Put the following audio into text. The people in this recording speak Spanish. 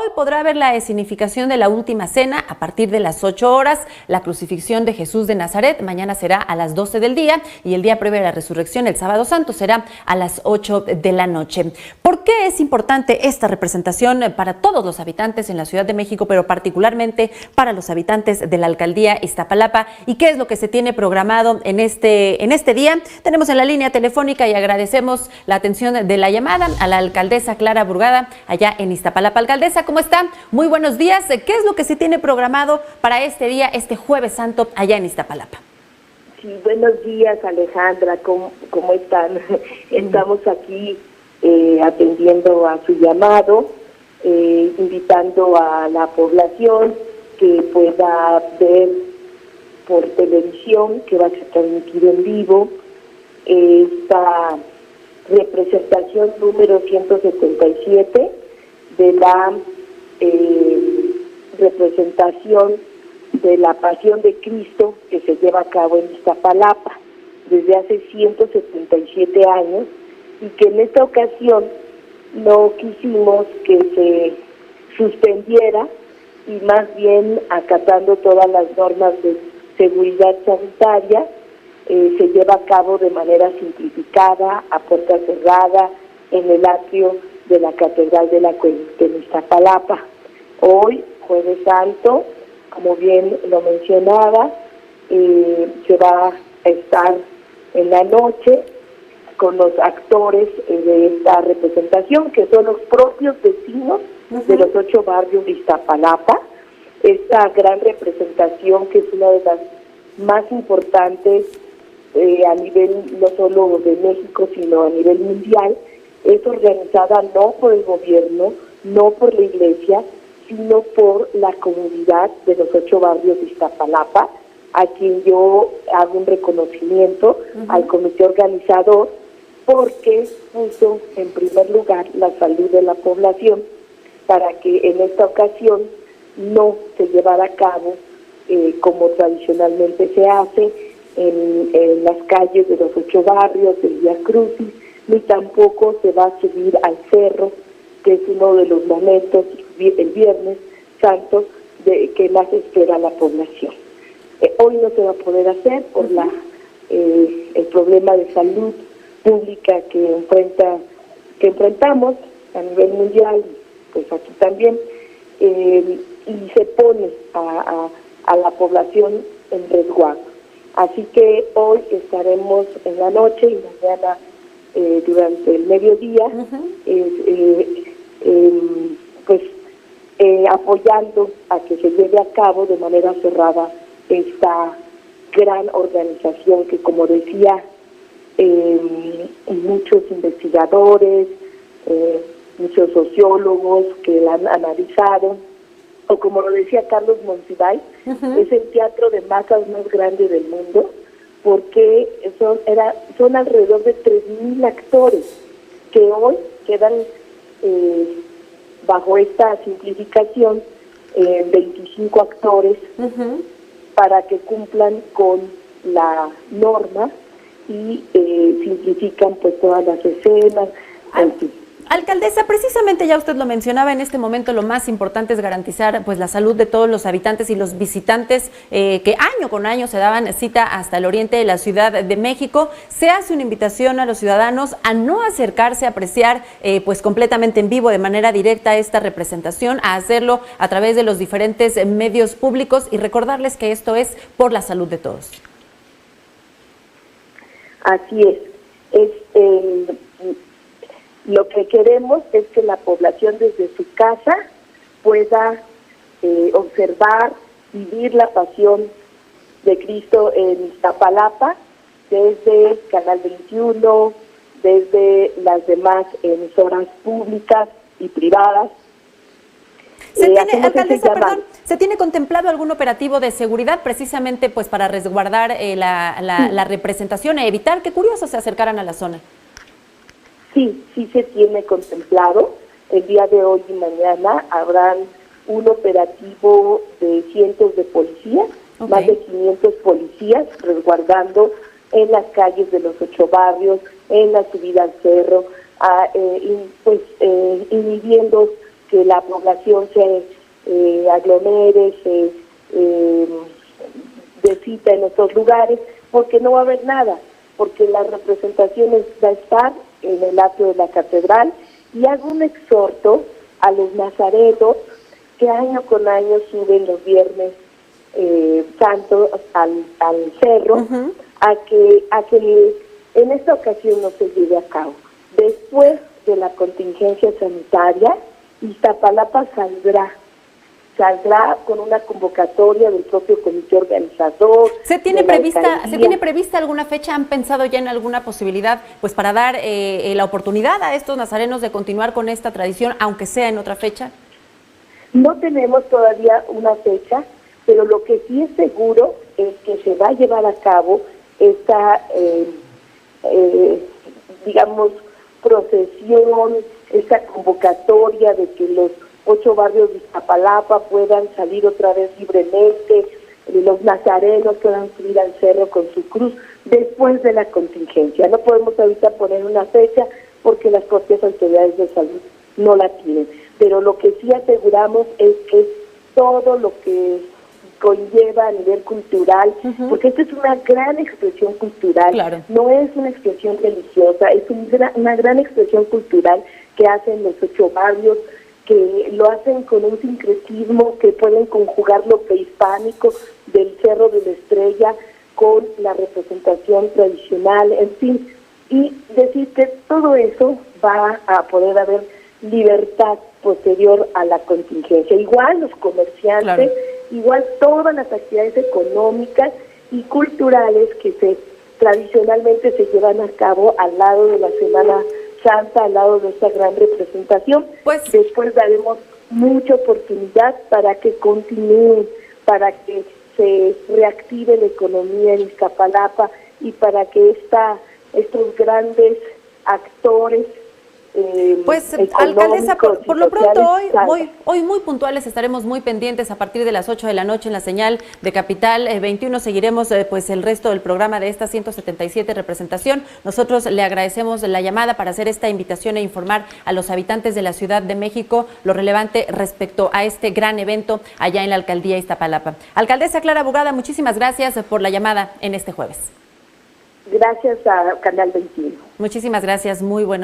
Hoy podrá haber la escenificación de la Última Cena a partir de las 8 horas, la crucifixión de Jesús de Nazaret, mañana será a las 12 del día y el día previo a la resurrección, el sábado santo, será a las 8 de la noche. ¿Por qué es importante esta representación para todos los habitantes en la Ciudad de México, pero particularmente para los habitantes de la alcaldía Iztapalapa? ¿Y qué es lo que se tiene programado en este día? Tenemos en la línea telefónica y agradecemos la atención de la llamada a la alcaldesa Clara Burgada, allá en Iztapalapa. Alcaldesa, ¿cómo está? Muy buenos días. ¿Qué es lo que se tiene programado para este día, este Jueves Santo, allá en Iztapalapa? Sí, buenos días, Alejandra, ¿cómo están? Estamos aquí atendiendo a su llamado, invitando a la población que pueda ver por televisión, que va a ser transmitido en vivo, esta representación número 177 de la representación de la Pasión de Cristo que se lleva a cabo en Iztapalapa desde hace 177 años, y que en esta ocasión no quisimos que se suspendiera y más bien, acatando todas las normas de seguridad sanitaria, se lleva a cabo de manera simplificada, a puerta cerrada, en el atrio de la Catedral de la Acueducto en Iztapalapa. Hoy, Jueves Santo, como bien lo mencionaba, se va a estar en la noche con los actores de esta representación, que son los propios vecinos de los 8 barrios de Iztapalapa. Esta gran representación, que es una de las más importantes a nivel no solo de México, sino a nivel mundial, es organizada no por el gobierno, no por la iglesia, sino por la comunidad de los 8 barrios de Iztapalapa, a quien yo hago un reconocimiento al comité organizador, porque puso en primer lugar la salud de la población, para que en esta ocasión no se llevara a cabo como tradicionalmente se hace en las calles de los 8 barrios del Vía Crucis, ni tampoco se va a subir al cerro, que es uno de los momentos, el Viernes Santo, que más espera la población. Hoy no se va a poder hacer por el problema de salud pública que enfrentamos a nivel mundial, pues aquí también, y se pone a la población en resguardo. Así que hoy estaremos en la noche y mañana durante el mediodía, apoyando a que se lleve a cabo de manera cerrada esta gran organización que, como decía, muchos investigadores, muchos sociólogos que la han analizado, o como lo decía Carlos Monsiváis, es el teatro de masas más grande del mundo, porque son alrededor de 3,000 actores que hoy quedan bajo esta simplificación, 25 actores, para que cumplan con la norma y simplifican pues todas las escenas. Alcaldesa, precisamente ya usted lo mencionaba, en este momento lo más importante es garantizar pues la salud de todos los habitantes y los visitantes que año con año se daban cita hasta el oriente de la Ciudad de México. Se hace una invitación a los ciudadanos a no acercarse a apreciar pues completamente en vivo, de manera directa, esta representación, a hacerlo a través de los diferentes medios públicos y recordarles que esto es por la salud de todos. Así es. Lo que queremos es que la población desde su casa pueda observar, vivir la pasión de Cristo en Iztapalapa, desde Canal 21, desde las demás emisoras públicas y privadas. Alcaldesa, perdón, ¿se tiene contemplado algún operativo de seguridad precisamente pues para resguardar la representación e evitar que curiosos se acercaran a la zona? Sí se tiene contemplado. El día de hoy y mañana habrán un operativo de cientos de policías, más de 500 policías resguardando en las calles de los 8 barrios, en la subida al cerro, inhibiendo que la población se aglomere, se visita en estos lugares, porque no va a haber nada, porque la representación va a estar en el atrio de la catedral. Y hago un exhorto a los nazarenos que año con año suben los viernes santos al cerro, a que en esta ocasión no se lleve a cabo. Después de la contingencia sanitaria, Iztapalapa saldrá con una convocatoria del propio comité organizador. ¿Se tiene prevista alguna fecha? ¿Han pensado ya en alguna posibilidad pues para dar la oportunidad a estos nazarenos de continuar con esta tradición, aunque sea en otra fecha? No tenemos todavía una fecha, pero lo que sí es seguro es que se va a llevar a cabo esta, digamos, procesión, esta convocatoria de que los 8 barrios de Iztapalapa puedan salir otra vez libremente, los nazarenos puedan subir al cerro con su cruz después de la contingencia. No podemos ahorita poner una fecha porque las propias autoridades de salud no la tienen, pero lo que sí aseguramos es que todo lo que conlleva a nivel cultural, porque esta es una gran expresión cultural, claro. No es una expresión religiosa, es una gran expresión cultural que hacen los 8 barrios, que lo hacen con un sincretismo, que pueden conjugar lo prehispánico del Cerro de la Estrella con la representación tradicional, en fin, y decir que todo eso va a poder haber libertad posterior a la contingencia. Igual los comerciantes, claro. Igual todas las actividades económicas y culturales que tradicionalmente se llevan a cabo al lado de la Semana Santa, al lado de esta gran representación. Pues después daremos mucha oportunidad para que continúen, para que se reactive la economía en Iztapalapa y para que estos grandes actores pues, alcaldesa, por lo pronto hoy muy puntuales, estaremos muy pendientes a partir de las 8 de la noche en la señal de Capital 21. Seguiremos pues el resto del programa de esta 177 representación. Nosotros le agradecemos la llamada para hacer esta invitación e informar a los habitantes de la Ciudad de México lo relevante respecto a este gran evento allá en la alcaldía Iztapalapa. Alcaldesa Clara Bugada, muchísimas gracias por la llamada en este jueves. Gracias a Canal 21. Muchísimas gracias, muy bueno.